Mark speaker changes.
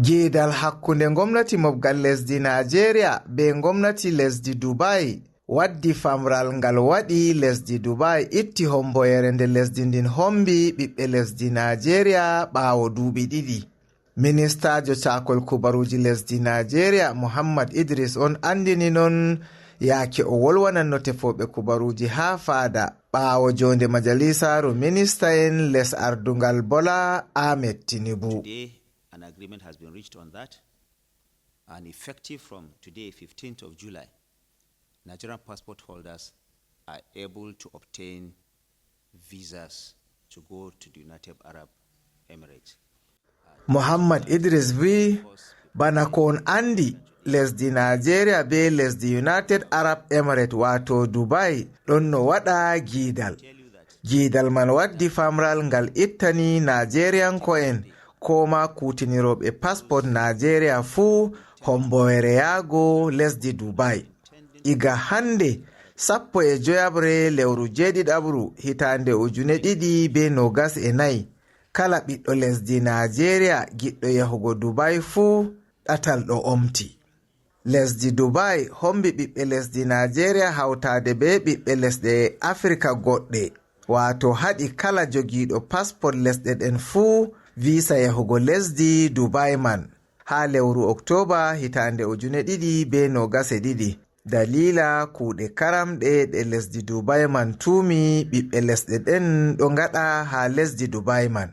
Speaker 1: Geedal hakkunde gomnati mobgal lesdi Nigeria be gomnati lesdi Dubai waddi famral ngal waɗi lesdi Dubai itti homboyere nde lesdi ndin hombi ɓiɓɓe lesdi Nigeria ɓaawo duuɓi ɗiɗi. Ministajo cakol kubaruji lesdi Nigeria Muhammad Idris on andini non yaake o wolwananno tefoɓe kubaruji ha faada ɓaawo jonde majalisaru minista en les ardungal Bola Ahmed Tinubu.
Speaker 2: An agreement has been reached on that, and effective from today, 15th of July, Nigerian passport holders are able to obtain visas to go to the United Arab Emirates.
Speaker 1: Muhammad Idris vi bana kon andi lesdi Nigeria be lesdi United Arab Emirates wato Dubai ɗon no waɗa giidal man waddi famral ngal ittani Nigerianko en koma kutiniroɓe passport Nigeria fuu homboyere yaago lesdi Dubai. Iga hande 15 lewru jeeɗiɗabru hitande 2024 kala ɓiɗɗo lesdi Nigeria giɗɗo yahugo Dubai fuu ɗatal ɗo omti. Lesdi Dubai hombi ɓiɓɓe lesdi Nigeria hawtade be ɓiɓɓe lesɗe Afrika goɗɗe wato haɗi kala jogiiɗo passport lesɗe ɗen fuu visa yahugo lesdi Dubai man ha lewru Oktoba hitande 2022 dalila kuuɗe karamɗe ɗe lesdi Dubai man tuumi ɓiɓɓe lesɗe ɗen ɗo ngaɗa ha lesdi Dubai man.